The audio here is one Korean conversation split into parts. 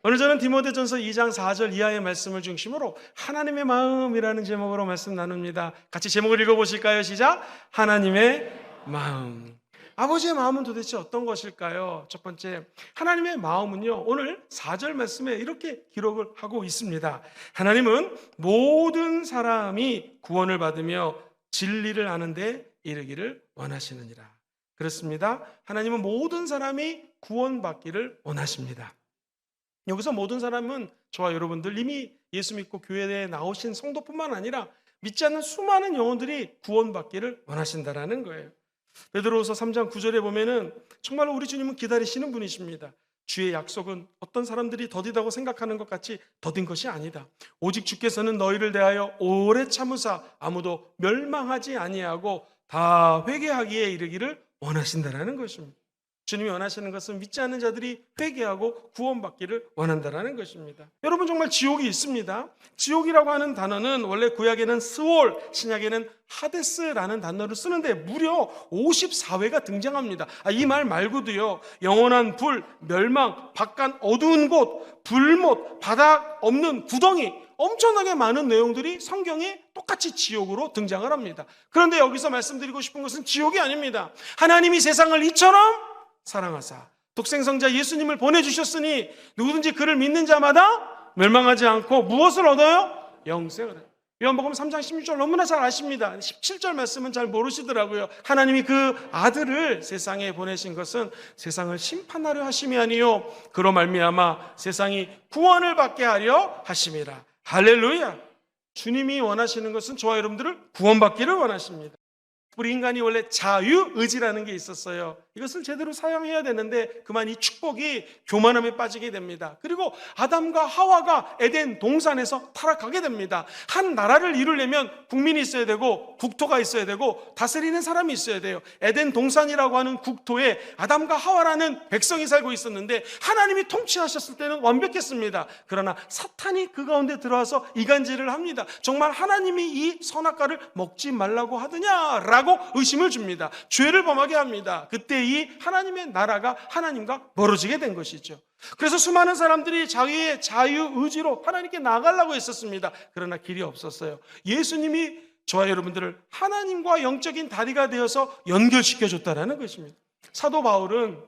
오늘 저는 디모데전서 2장 4절 이하의 말씀을 중심으로 하나님의 마음이라는 제목으로 말씀 나눕니다. 같이 제목을 읽어보실까요? 시작! 하나님의 마음. 아버지의 마음은 도대체 어떤 것일까요? 첫 번째, 하나님의 마음은요, 오늘 4절 말씀에 이렇게 기록을 하고 있습니다. 하나님은 모든 사람이 구원을 받으며 진리를 아는 데 이르기를 원하시느니라. 그렇습니다. 하나님은 모든 사람이 구원받기를 원하십니다. 여기서 모든 사람은 저와 여러분들 이미 예수 믿고 교회에 나오신 성도뿐만 아니라 믿지 않는 수많은 영혼들이 구원받기를 원하신다라는 거예요. 베드로후서 3장 9절에 보면은 정말로 우리 주님은 기다리시는 분이십니다. 주의 약속은 어떤 사람들이 더디다고 생각하는 것 같이 더딘 것이 아니다. 오직 주께서는 너희를 대하여 오래 참으사 아무도 멸망하지 아니하고 다 회개하기에 이르기를 원하신다라는 것입니다. 주님이 원하시는 것은 믿지 않는 자들이 회개하고 구원받기를 원한다라는 것입니다. 여러분, 정말 지옥이 있습니다. 지옥이라고 하는 단어는 원래 구약에는 스올, 신약에는 하데스라는 단어를 쓰는데 무려 54회가 등장합니다. 이 말 말고도요, 영원한 불, 멸망, 바깥 어두운 곳, 불못, 바닥 없는 구덩이, 엄청나게 많은 내용들이 성경에 똑같이 지옥으로 등장을 합니다. 그런데 여기서 말씀드리고 싶은 것은 지옥이 아닙니다. 하나님이 세상을 이처럼 사랑하사 독생성자 예수님을 보내주셨으니 누구든지 그를 믿는 자마다 멸망하지 않고 무엇을 얻어요? 영생을 해요. 요한복음 3장 16절 너무나 잘 아십니다. 17절 말씀은 잘 모르시더라고요. 하나님이 그 아들을 세상에 보내신 것은 세상을 심판하려 하심이 아니요 그로 말미암아 세상이 구원을 받게 하려 하심이라. 할렐루야. 주님이 원하시는 것은 저와 여러분들을 구원받기를 원하십니다. 우리 인간이 원래 자유의지라는 게 있었어요. 이것을 제대로 사용해야 되는데 그만 이 축복이 교만함에 빠지게 됩니다. 그리고 아담과 하와가 에덴 동산에서 타락하게 됩니다. 한 나라를 이루려면 국민이 있어야 되고 국토가 있어야 되고 다스리는 사람이 있어야 돼요. 에덴 동산이라고 하는 국토에 아담과 하와라는 백성이 살고 있었는데 하나님이 통치하셨을 때는 완벽했습니다. 그러나 사탄이 그 가운데 들어와서 이간질을 합니다. 정말 하나님이 이 선악과를 먹지 말라고 하더냐라고 의심을 줍니다. 죄를 범하게 합니다. 그때 이 하나님의 나라가 하나님과 멀어지게 된 것이죠. 그래서 수많은 사람들이 자기의 자유의지로 하나님께 나가려고 했었습니다. 그러나 길이 없었어요. 예수님이 저와 여러분들을 하나님과 영적인 다리가 되어서 연결시켜줬다는 것입니다. 사도 바울은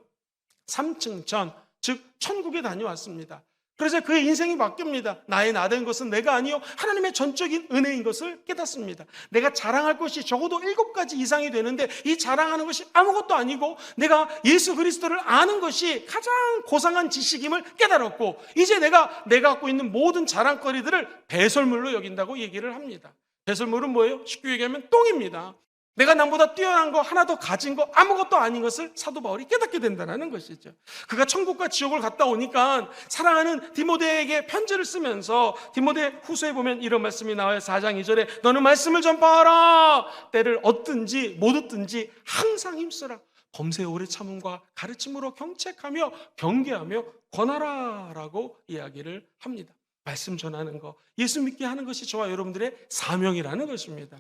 3층천, 즉 천국에 다녀왔습니다. 그래서 그의 인생이 바뀝니다. 나의 나된 것은 내가 아니요 하나님의 전적인 은혜인 것을 깨닫습니다. 내가 자랑할 것이 적어도 7가지 이상이 되는데 이 자랑하는 것이 아무것도 아니고 내가 예수 그리스도를 아는 것이 가장 고상한 지식임을 깨달았고 이제 내가 갖고 있는 모든 자랑거리들을 배설물로 여긴다고 얘기를 합니다. 배설물은 뭐예요? 쉽게 얘기하면 똥입니다. 내가 남보다 뛰어난 거 하나 더 가진 거 아무것도 아닌 것을 사도 바울이 깨닫게 된다는 것이죠. 그가 천국과 지옥을 갔다 오니까 사랑하는 디모데에게 편지를 쓰면서 디모데 후서에 보면 이런 말씀이 나와요. 4장 2절에 너는 말씀을 전파하라. 때를 얻든지 못 얻든지 항상 힘쓰라. 범사에 오래 참음과 가르침으로 경책하며 경계하며 권하라 라고 이야기를 합니다. 말씀 전하는 거, 예수 믿게 하는 것이 저와 여러분들의 사명이라는 것입니다.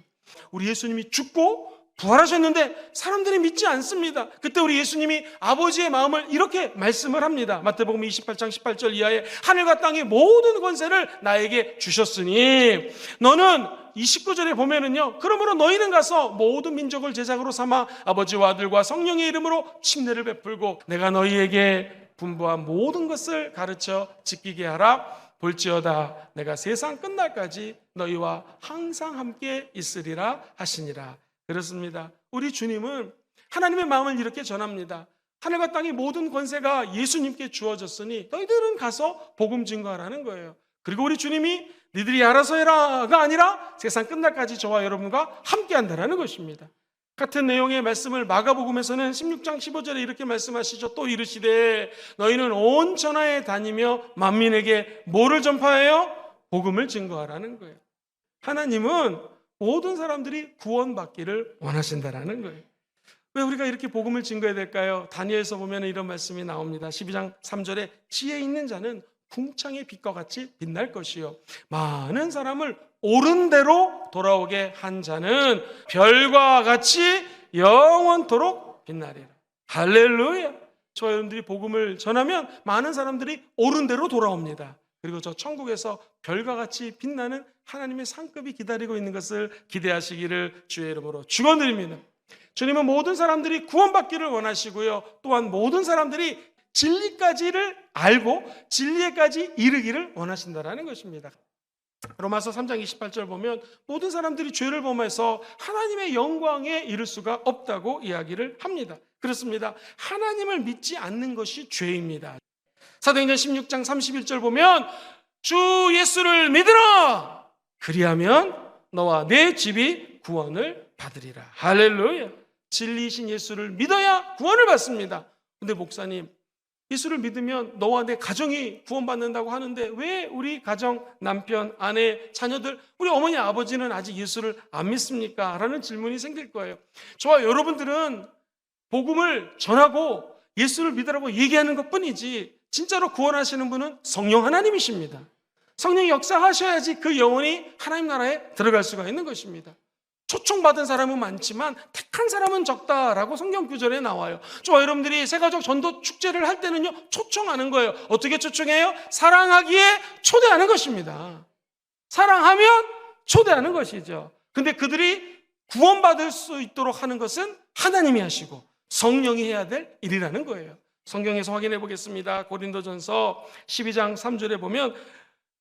우리 예수님이 죽고 부활하셨는데 사람들이 믿지 않습니다. 그때 우리 예수님이 아버지의 마음을 이렇게 말씀을 합니다. 마태복음 28장 18절 이하에 하늘과 땅의 모든 권세를 나에게 주셨으니 너는 이 19절에 보면은요, 그러므로 너희는 가서 모든 민족을 제자로 삼아 아버지와 아들과 성령의 이름으로 침례를 베풀고 내가 너희에게 분부한 모든 것을 가르쳐 지키게 하라. 볼지어다 내가 세상 끝날까지 너희와 항상 함께 있으리라 하시니라. 그렇습니다. 우리 주님은 하나님의 마음을 이렇게 전합니다. 하늘과 땅의 모든 권세가 예수님께 주어졌으니 너희들은 가서 복음 증거하라는 거예요. 그리고 우리 주님이 니들이 알아서 해라가 아니라 세상 끝날까지 저와 여러분과 함께 한다는 것입니다. 같은 내용의 말씀을 마가복음에서는 16장 15절에 이렇게 말씀하시죠. 또 이르시되 너희는 온 천하에 다니며 만민에게 뭐를 전파해요? 복음을 증거하라는 거예요. 하나님은 모든 사람들이 구원받기를 원하신다라는 거예요. 왜 우리가 이렇게 복음을 증거해야 될까요? 다니엘서 보면 이런 말씀이 나옵니다. 12장 3절에 지혜 있는 자는 궁창의 빛과 같이 빛날 것이요 많은 사람을 옳은 대로 돌아오게 한 자는 별과 같이 영원토록 빛나리라. 할렐루야. 저와 여러분들이 복음을 전하면 많은 사람들이 옳은 대로 돌아옵니다. 그리고 저 천국에서 별과 같이 빛나는 하나님의 상급이 기다리고 있는 것을 기대하시기를 주의 이름으로 축원드립니다. 주님은 모든 사람들이 구원받기를 원하시고요, 또한 모든 사람들이 진리까지를 알고 진리에까지 이르기를 원하신다라는 것입니다. 로마서 3장 28절 보면 모든 사람들이 죄를 범해서 하나님의 영광에 이를 수가 없다고 이야기를 합니다. 그렇습니다. 하나님을 믿지 않는 것이 죄입니다. 사도행전 16장 31절 보면 주 예수를 믿으라, 그리하면 너와 내 집이 구원을 받으리라. 할렐루야. 진리이신 예수를 믿어야 구원을 받습니다. 근데 목사님, 예수를 믿으면 너와 내 가정이 구원받는다고 하는데 왜 우리 가정, 남편, 아내, 자녀들, 우리 어머니, 아버지는 아직 예수를 안 믿습니까? 라는 질문이 생길 거예요. 저와 여러분들은 복음을 전하고 예수를 믿으라고 얘기하는 것뿐이지 진짜로 구원하시는 분은 성령 하나님이십니다. 성령이 역사하셔야지 그 영혼이 하나님 나라에 들어갈 수가 있는 것입니다. 초청받은 사람은 많지만 택한 사람은 적다라고 성경 구절에 나와요. 저와 여러분들이 새가족 전도 축제를 할 때는요, 초청하는 거예요. 어떻게 초청해요? 사랑하기에 초대하는 것입니다. 사랑하면 초대하는 것이죠. 근데 그들이 구원받을 수 있도록 하는 것은 하나님이 하시고 성령이 해야 될 일이라는 거예요. 성경에서 확인해 보겠습니다. 고린도전서 12장 3절에 보면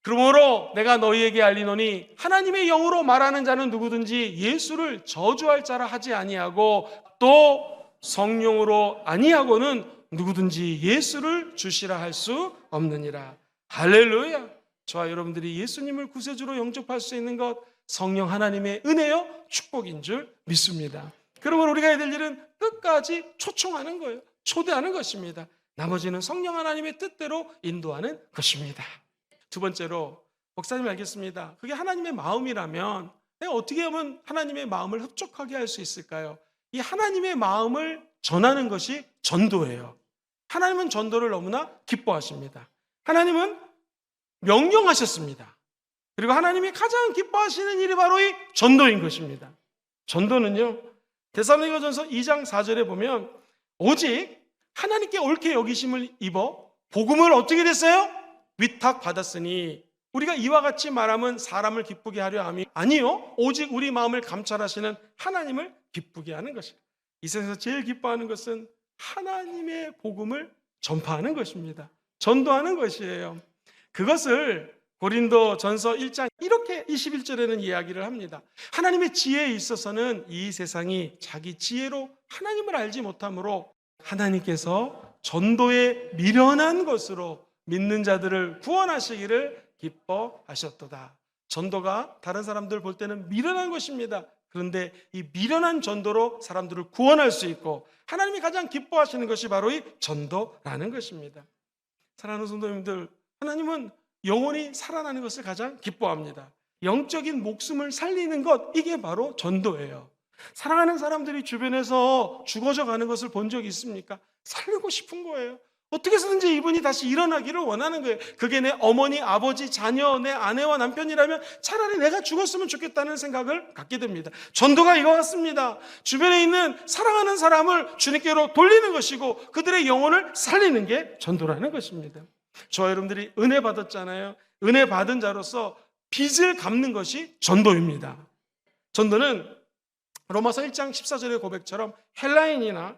그러므로 내가 너희에게 알리노니 하나님의 영으로 말하는 자는 누구든지 예수를 저주할 자라 하지 아니하고 또 성령으로 아니하고는 누구든지 예수를 주시라 할 수 없느니라. 할렐루야. 저와 여러분들이 예수님을 구세주로 영접할 수 있는 것, 성령 하나님의 은혜요 축복인 줄 믿습니다. 그러면 우리가 해야 될 일은 끝까지 초청하는 거예요. 초대하는 것입니다. 나머지는 성령 하나님의 뜻대로 인도하는 것입니다. 두 번째로, 목사님 알겠습니다. 그게 하나님의 마음이라면 내가 어떻게 하면 하나님의 마음을 흡족하게 할 수 있을까요? 이 하나님의 마음을 전하는 것이 전도예요. 하나님은 전도를 너무나 기뻐하십니다. 하나님은 명령하셨습니다. 그리고 하나님이 가장 기뻐하시는 일이 바로 이 전도인 것입니다. 전도는요, 데살로니가전서 2장 4절에 보면 오직 하나님께 옳게 여기심을 입어 복음을 어떻게 됐어요? 위탁받았으니 우리가 이와 같이 말하면 사람을 기쁘게 하려 함이 아니요, 오직 우리 마음을 감찰하시는 하나님을 기쁘게 하는 것이에요. 이 세상에서 제일 기뻐하는 것은 하나님의 복음을 전파하는 것입니다. 전도하는 것이에요. 그것을 고린도전서 1장 이렇게 21절에는 이야기를 합니다. 하나님의 지혜에 있어서는 이 세상이 자기 지혜로 하나님을 알지 못하므로 하나님께서 전도에 미련한 것으로 믿는 자들을 구원하시기를 기뻐하셨도다. 전도가 다른 사람들 볼 때는 미련한 것입니다. 그런데 이 미련한 전도로 사람들을 구원할 수 있고 하나님이 가장 기뻐하시는 것이 바로 이 전도라는 것입니다. 사랑하는 성도님들, 하나님은 영혼이 살아나는 것을 가장 기뻐합니다. 영적인 목숨을 살리는 것, 이게 바로 전도예요. 사랑하는 사람들이 주변에서 죽어져 가는 것을 본 적이 있습니까? 살리고 싶은 거예요. 어떻게 해서든지 이분이 다시 일어나기를 원하는 거예요. 그게 내 어머니, 아버지, 자녀, 내 아내와 남편이라면 차라리 내가 죽었으면 좋겠다는 생각을 갖게 됩니다. 전도가 이거 같습니다. 주변에 있는 사랑하는 사람을 주님께로 돌리는 것이고 그들의 영혼을 살리는 게 전도라는 것입니다. 저와 여러분들이 은혜 받았잖아요. 은혜 받은 자로서 빚을 갚는 것이 전도입니다. 전도는 로마서 1장 14절의 고백처럼 헬라인이나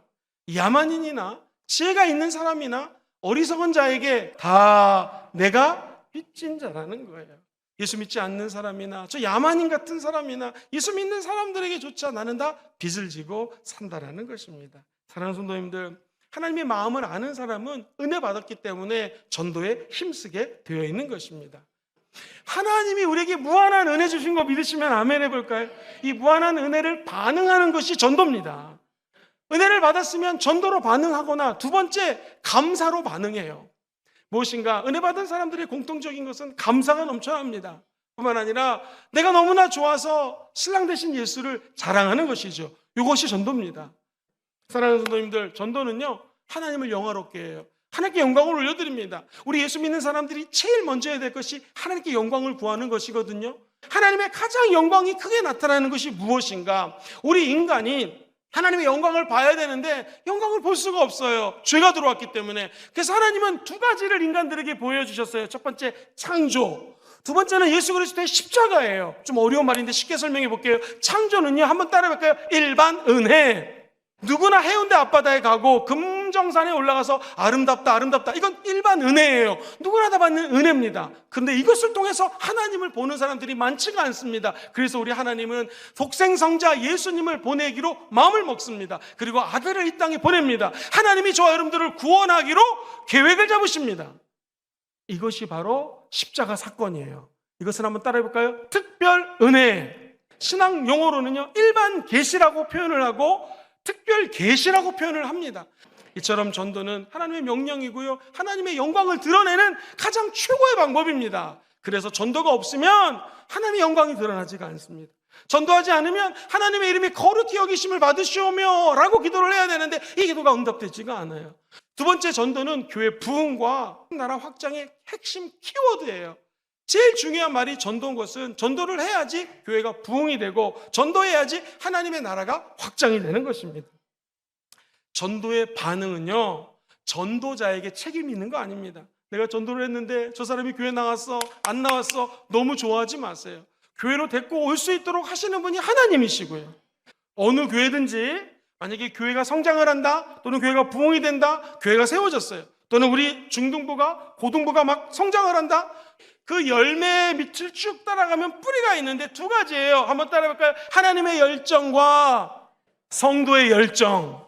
야만인이나 지혜가 있는 사람이나 어리석은 자에게 다 내가 빚진 자라는 거예요. 예수 믿지 않는 사람이나 저 야만인 같은 사람이나 예수 믿는 사람들에게조차 나는 다 빚을 지고 산다라는 것입니다. 사랑하는 성도님들, 하나님의 마음을 아는 사람은 은혜 받았기 때문에 전도에 힘쓰게 되어 있는 것입니다. 하나님이 우리에게 무한한 은혜 주신 거 믿으시면 아멘 해볼까요? 이 무한한 은혜를 반응하는 것이 전도입니다. 은혜를 받았으면 전도로 반응하거나 두 번째 감사로 반응해요. 무엇인가 은혜 받은 사람들의 공통적인 것은 감사가 넘쳐납니다. 뿐만 아니라 내가 너무나 좋아서 신랑 되신 예수를 자랑하는 것이죠. 이것이 전도입니다. 사랑하는 성도님들, 전도는요 하나님을 영화롭게 해요. 하나님께 영광을 올려드립니다. 우리 예수 믿는 사람들이 제일 먼저 해야 될 것이 하나님께 영광을 구하는 것이거든요. 하나님의 가장 영광이 크게 나타나는 것이 무엇인가? 우리 인간이 하나님의 영광을 봐야 되는데 영광을 볼 수가 없어요. 죄가 들어왔기 때문에. 그래서 하나님은 두 가지를 인간들에게 보여주셨어요. 첫 번째, 창조. 두 번째는 예수 그리스도의 십자가예요. 좀 어려운 말인데 쉽게 설명해 볼게요. 창조는요, 한번 따라해볼까요? 일반 은혜. 누구나 해운대 앞바다에 가고 금정산에 올라가서 아름답다 아름답다, 이건 일반 은혜예요. 누구나 다 받는 은혜입니다. 그런데 이것을 통해서 하나님을 보는 사람들이 많지가 않습니다. 그래서 우리 하나님은 독생성자 예수님을 보내기로 마음을 먹습니다. 그리고 아들을 이 땅에 보냅니다. 하나님이 저와 여러분들을 구원하기로 계획을 잡으십니다. 이것이 바로 십자가 사건이에요. 이것을 한번 따라해 볼까요? 특별 은혜. 신앙 용어로는요, 일반 계시라고 표현을 하고 특별 계시라고 표현을 합니다. 이처럼 전도는 하나님의 명령이고요, 하나님의 영광을 드러내는 가장 최고의 방법입니다. 그래서 전도가 없으면 하나님의 영광이 드러나지가 않습니다. 전도하지 않으면 하나님의 이름이 거룩히 여기심을 받으시오며 라고 기도를 해야 되는데 이 기도가 응답되지가 않아요. 두 번째, 전도는 교회 부흥과 나라 확장의 핵심 키워드예요. 제일 중요한 말이 전도인 것은 전도를 해야지 교회가 부흥이 되고 전도해야지 하나님의 나라가 확장이 되는 것입니다. 전도의 반응은요, 전도자에게 책임이 있는 거 아닙니다. 내가 전도를 했는데 저 사람이 교회 나왔어, 안 나왔어, 너무 좋아하지 마세요. 교회로 데리고 올 수 있도록 하시는 분이 하나님이시고요. 어느 교회든지 만약에 교회가 성장을 한다, 또는 교회가 부흥이 된다, 교회가 세워졌어요, 또는 우리 중등부가 고등부가 막 성장을 한다, 그 열매의 밑을 쭉 따라가면 뿌리가 있는데 두 가지예요. 한번 따라해볼까요? 하나님의 열정과 성도의 열정.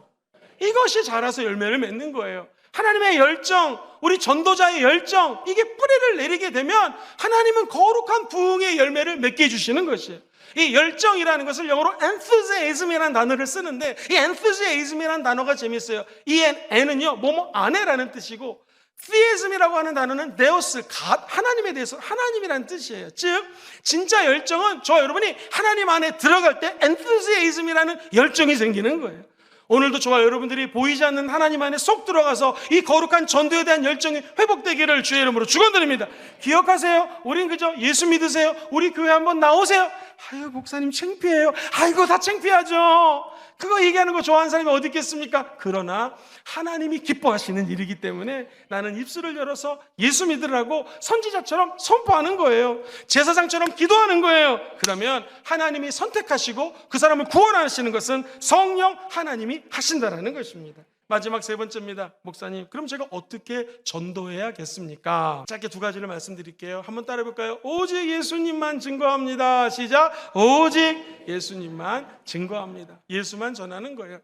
이것이 자라서 열매를 맺는 거예요. 하나님의 열정, 우리 전도자의 열정, 이게 뿌리를 내리게 되면 하나님은 거룩한 부흥의 열매를 맺게 해주시는 것이에요. 이 열정이라는 것을 영어로 enthusiasm이라는 단어를 쓰는데, 이 enthusiasm이라는 단어가 재밌어요. 이 N은요, 뭐뭐 안에라는 뜻이고, theism이라고 하는 단어는 데오스, 하나님에 대해서, 하나님이라는 뜻이에요. 즉 진짜 열정은 저와 여러분이 하나님 안에 들어갈 때 enthusiasm이라는 열정이 생기는 거예요. 오늘도 저와 여러분들이 보이지 않는 하나님 안에 속 들어가서 이 거룩한 전도에 대한 열정이 회복되기를 주의 이름으로 축원드립니다. 기억하세요. 우린 그저 예수 믿으세요, 우리 교회 한번 나오세요, 아유 목사님 창피해요, 아이고 다 창피하죠, 그거 얘기하는 거 좋아하는 사람이 어디 있겠습니까? 그러나 하나님이 기뻐하시는 일이기 때문에 나는 입술을 열어서 예수 믿으라고 선지자처럼 선포하는 거예요. 제사장처럼 기도하는 거예요. 그러면 하나님이 선택하시고 그 사람을 구원하시는 것은 성령 하나님이 하신다라는 것입니다. 마지막 세 번째입니다. 목사님, 그럼 제가 어떻게 전도해야겠습니까? 짧게 두 가지를 말씀드릴게요. 한번 따라해볼까요? 오직 예수님만 증거합니다. 시작. 오직 예수님만 증거합니다. 예수만 전하는 거예요.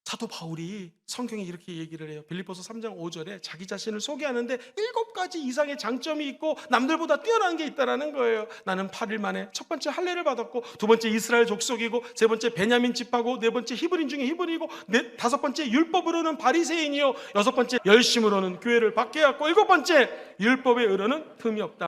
사도 바울이 성경에 이렇게 얘기를 해요. 빌립보서 3장 5절에 자기 자신을 소개하는데 7가지 이상의 장점이 있고 남들보다 뛰어난 게 있다라는 거예요. 나는 8일 만에 첫 번째 할례를 받았고, 두 번째 이스라엘 족속이고, 세 번째 베냐민 집하고, 네 번째 히브리인 중에 히브리이고, 다섯 번째 율법으로는 바리새인이요, 여섯 번째 열심으로는 교회를 박해했고, 일곱 번째 율법에 의로는 흠이 없다.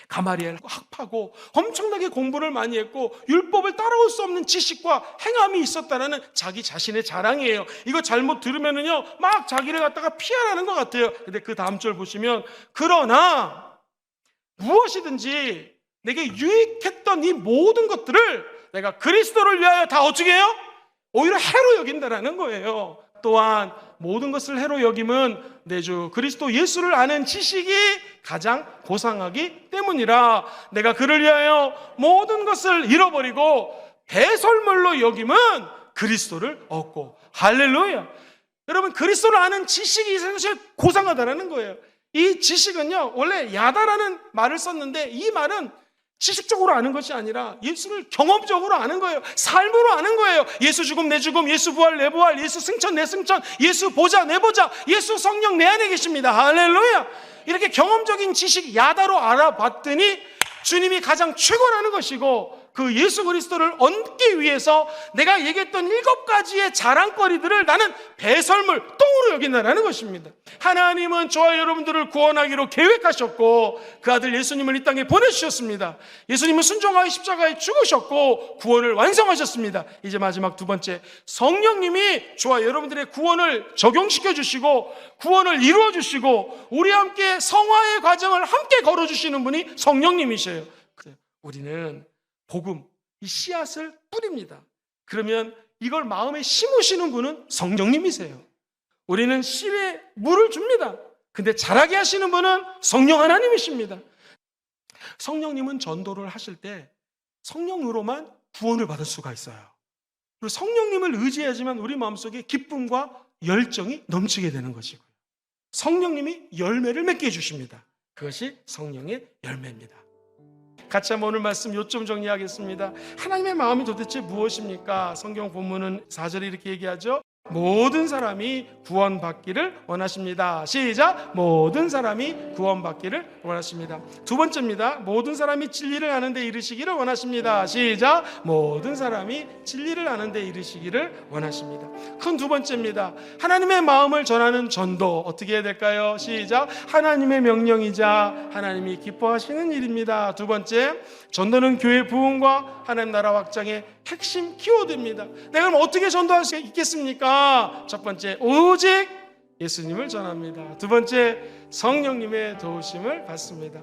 가마리엘 학파고 엄청나게 공부를 많이 했고 율법을 따라올 수 없는 지식과 행함이 있었다는 자기 자신의 자랑이에요. 이거 잘못 들으면은요 막 자기를 갖다가 피하라는 것 같아요. 근데 그 다음 절 보시면, 그러나 무엇이든지 내게 유익했던 이 모든 것들을 내가 그리스도를 위하여 다 어떻게 해요? 오히려 해로 여긴다라는 거예요. 또한 모든 것을 해로 여김은 내 주 그리스도 예수를 아는 지식이 가장 고상하기 때문이라. 내가 그를 위하여 모든 것을 잃어버리고 배설물로 여김은 그리스도를 얻고. 할렐루야. 여러분, 그리스도를 아는 지식이 사실 고상하다는 거예요. 이 지식은요, 원래 야다라는 말을 썼는데 이 말은 지식적으로 아는 것이 아니라 예수를 경험적으로 아는 거예요. 삶으로 아는 거예요. 예수 죽음 내 죽음, 예수 부활 내 부활, 예수 승천 내 승천, 예수 보좌 내 보좌, 예수 성령 내 안에 계십니다. 할렐루야. 이렇게 경험적인 지식 야다로 알아봤더니 주님이 가장 최고라는 것이고, 그 예수 그리스도를 얻기 위해서 내가 얘기했던 7가지의 자랑거리들을 나는 배설물, 똥으로 여긴다는 것입니다. 하나님은 저와 여러분들을 구원하기로 계획하셨고 그 아들 예수님을 이 땅에 보내주셨습니다. 예수님은 순종하여 십자가에 죽으셨고 구원을 완성하셨습니다. 이제 마지막 두 번째, 성령님이 저와 여러분들의 구원을 적용시켜 주시고 구원을 이루어 주시고 우리와 함께 성화의 과정을 함께 걸어주시는 분이 성령님이셔요. 우리는 복음, 이 씨앗을 뿌립니다. 그러면 이걸 마음에 심으시는 분은 성령님이세요. 우리는 씨에 물을 줍니다. 근데 자라게 하시는 분은 성령 하나님이십니다. 성령님은 전도를 하실 때 성령으로만 구원을 받을 수가 있어요. 그리고 성령님을 의지하지만 우리 마음속에 기쁨과 열정이 넘치게 되는 것이고요. 성령님이 열매를 맺게 해주십니다. 그것이 성령의 열매입니다. 같이 한번 오늘 말씀 요점 정리하겠습니다. 하나님의 마음이 도대체 무엇입니까? 성경 본문은 4절에 이렇게 얘기하죠. 모든 사람이 구원받기를 원하십니다. 시작! 모든 사람이 구원받기를 원하십니다. 두 번째입니다. 모든 사람이 진리를 아는 데 이르시기를 원하십니다. 시작! 모든 사람이 진리를 아는 데 이르시기를 원하십니다. 큰 두 번째입니다. 하나님의 마음을 전하는 전도 어떻게 해야 될까요? 시작! 하나님의 명령이자 하나님이 기뻐하시는 일입니다. 두 번째, 전도는 교회 부흥과 하나님 나라 확장의 핵심 키워드입니다. 내가 그럼 어떻게 전도할 수 있겠습니까? 첫 번째, 오직 예수님을 전합니다. 두 번째, 성령님의 도우심을 받습니다.